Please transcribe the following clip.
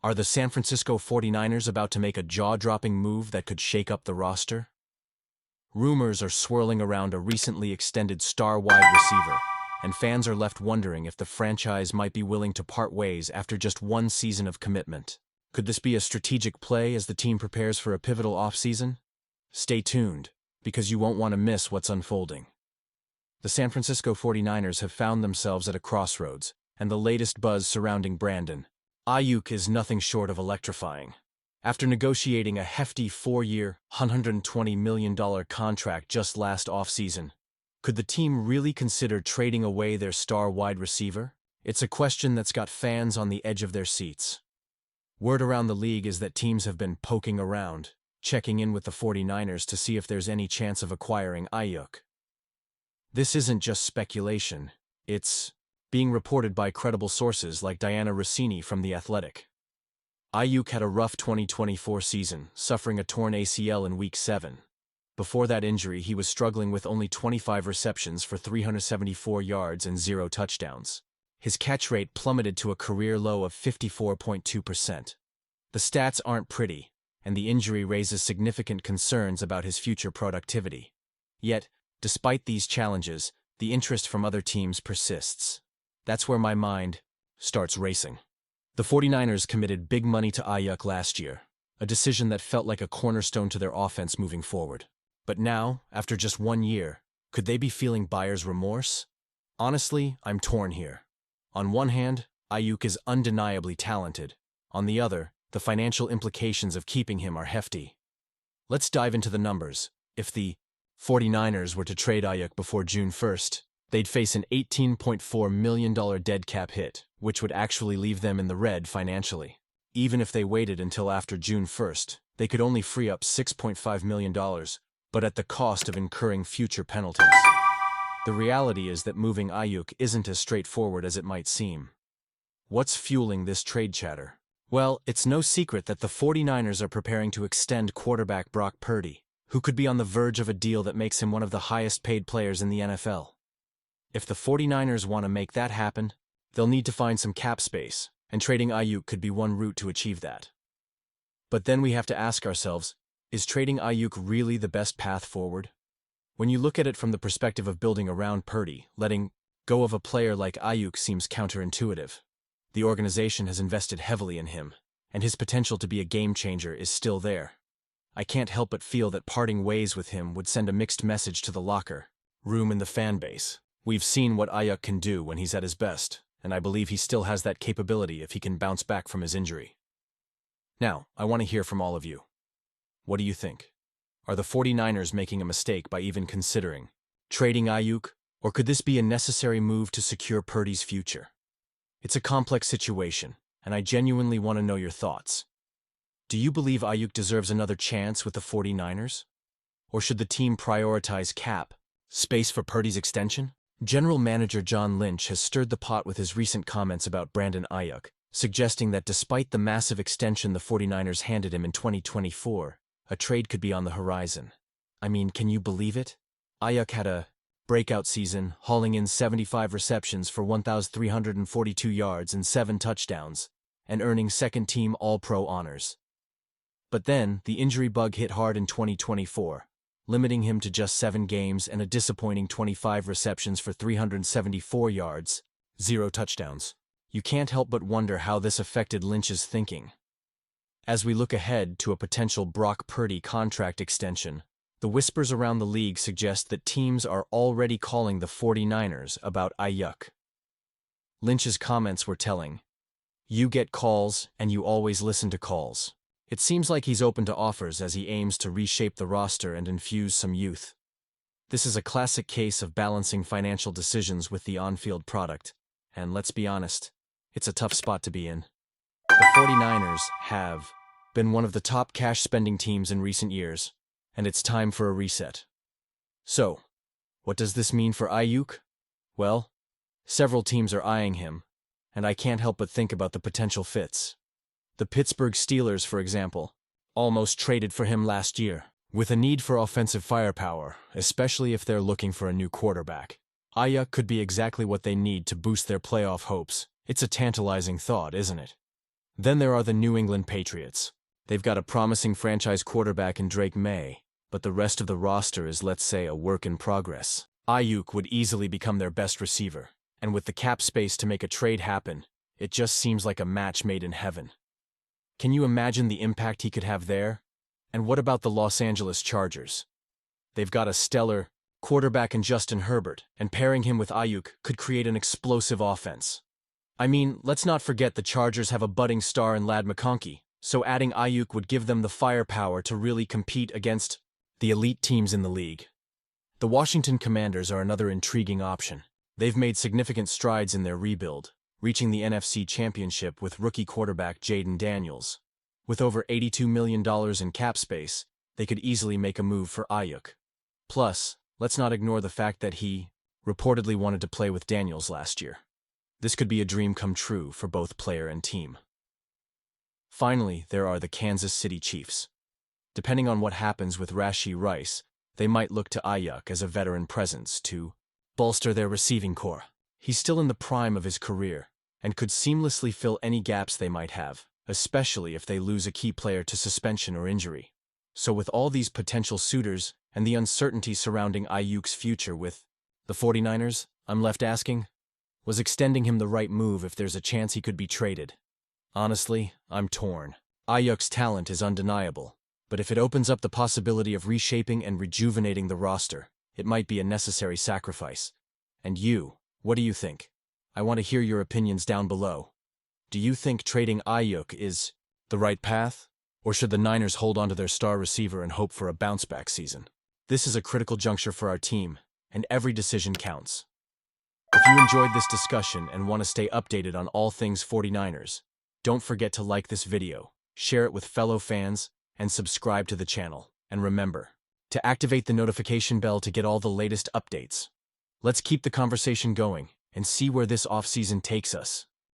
Are the San Francisco 49ers about to make a jaw-dropping move that could shake up the roster? Rumors are swirling around a recently extended star wide receiver, and fans are left wondering if the franchise might be willing to part ways after just one season of commitment. Could this be a strategic play as the team prepares for a pivotal offseason? Stay tuned, because you won't want to miss what's unfolding. The San Francisco 49ers have found themselves at a crossroads, and the latest buzz surrounding Brandon Aiyuk is nothing short of electrifying. After negotiating a hefty 4-year, $120 million contract just last offseason, could the team really consider trading away their star wide receiver? It's a question that's got fans on the edge of their seats. Word around the league is that teams have been poking around, checking in with the 49ers to see if there's any chance of acquiring Aiyuk. This isn't just speculation, it's being reported by credible sources like Diana Rossini from The Athletic. Aiyuk had a rough 2024 season, suffering a torn ACL in Week 7. Before that injury, he was struggling with only 25 receptions for 374 yards and 0 touchdowns. His catch rate plummeted to a career low of 54.2%. The stats aren't pretty, and the injury raises significant concerns about his future productivity. Yet, despite these challenges, the interest from other teams persists. That's where my mind starts racing. The 49ers committed big money to Aiyuk last year, a decision that felt like a cornerstone to their offense moving forward. But now, after just 1 year, could they be feeling buyer's remorse? Honestly, I'm torn here. On one hand, Aiyuk is undeniably talented. On the other, the financial implications of keeping him are hefty. Let's dive into the numbers. If the 49ers were to trade Aiyuk before June 1st, they'd face an $18.4 million dead cap hit, which would actually leave them in the red financially. Even if they waited until after June 1st, they could only free up $6.5 million, but at the cost of incurring future penalties. The reality is that moving Aiyuk isn't as straightforward as it might seem. What's fueling this trade chatter? Well, it's no secret that the 49ers are preparing to extend quarterback Brock Purdy, who could be on the verge of a deal that makes him one of the highest-paid players in the NFL. If the 49ers want to make that happen, they'll need to find some cap space, and trading Aiyuk could be one route to achieve that. But then we have to ask ourselves, is trading Aiyuk really the best path forward? When you look at it from the perspective of building around Purdy, letting go of a player like Aiyuk seems counterintuitive. The organization has invested heavily in him, and his potential to be a game-changer is still there. I can't help but feel that parting ways with him would send a mixed message to the locker room and the fan base. We've seen what Aiyuk can do when he's at his best, and I believe he still has that capability if he can bounce back from his injury. Now, I want to hear from all of you. What do you think? Are the 49ers making a mistake by even considering trading Aiyuk, or could this be a necessary move to secure Purdy's future? It's a complex situation, and I genuinely want to know your thoughts. Do you believe Aiyuk deserves another chance with the 49ers? Or should the team prioritize cap space for Purdy's extension? General Manager John Lynch has stirred the pot with his recent comments about Brandon Aiyuk, suggesting that despite the massive extension the 49ers handed him in 2024, a trade could be on the horizon. I mean, can you believe it? Aiyuk had a breakout season, hauling in 75 receptions for 1,342 yards and 7 touchdowns, and earning second-team All-Pro honors. But then, the injury bug hit hard in 2024, limiting him to just 7 games and a disappointing 25 receptions for 374 yards, 0 touchdowns. You can't help but wonder how this affected Lynch's thinking. As we look ahead to a potential Brock Purdy contract extension, the whispers around the league suggest that teams are already calling the 49ers about Aiyuk. Lynch's comments were telling. You get calls, and you always listen to calls. It seems like he's open to offers as he aims to reshape the roster and infuse some youth. This is a classic case of balancing financial decisions with the on-field product, and let's be honest, it's a tough spot to be in. The 49ers have been one of the top cash-spending teams in recent years, and it's time for a reset. So, what does this mean for Aiyuk? Well, several teams are eyeing him, and I can't help but think about the potential fits. The Pittsburgh Steelers, for example, almost traded for him last year, with a need for offensive firepower, especially if they're looking for a new quarterback. Aiyuk could be exactly what they need to boost their playoff hopes. It's a tantalizing thought, isn't it? Then there are the New England Patriots. They've got a promising franchise quarterback in Drake May, but the rest of the roster is, let's say, a work in progress. Aiyuk would easily become their best receiver, and with the cap space to make a trade happen, it just seems like a match made in heaven. Can you imagine the impact he could have there? And what about the Los Angeles Chargers? They've got a stellar quarterback in Justin Herbert, and pairing him with Aiyuk could create an explosive offense. I mean, let's not forget the Chargers have a budding star in Ladd McConkey, so adding Aiyuk would give them the firepower to really compete against the elite teams in the league. The Washington Commanders are another intriguing option. They've made significant strides in their rebuild, reaching the NFC Championship with rookie quarterback Jaden Daniels. With over $82 million in cap space, they could easily make a move for Aiyuk. Plus, let's not ignore the fact that he reportedly wanted to play with Daniels last year. This could be a dream come true for both player and team. Finally, there are the Kansas City Chiefs. Depending on what happens with Rashee Rice, they might look to Aiyuk as a veteran presence to bolster their receiving core. He's still in the prime of his career and could seamlessly fill any gaps they might have, especially if they lose a key player to suspension or injury. So with all these potential suitors and the uncertainty surrounding Aiyuk's future with the 49ers, I'm left asking, was extending him the right move if there's a chance he could be traded? Honestly, I'm torn. Aiyuk's talent is undeniable, but if it opens up the possibility of reshaping and rejuvenating the roster, it might be a necessary sacrifice. And you, what do you think? I want to hear your opinions down below. Do you think trading Aiyuk is the right path? Or should the Niners hold on to their star receiver and hope for a bounce-back season? This is a critical juncture for our team, and every decision counts. If you enjoyed this discussion and want to stay updated on all things 49ers, don't forget to like this video, share it with fellow fans, and subscribe to the channel. And remember to activate the notification bell to get all the latest updates. Let's keep the conversation going and see where this offseason takes us.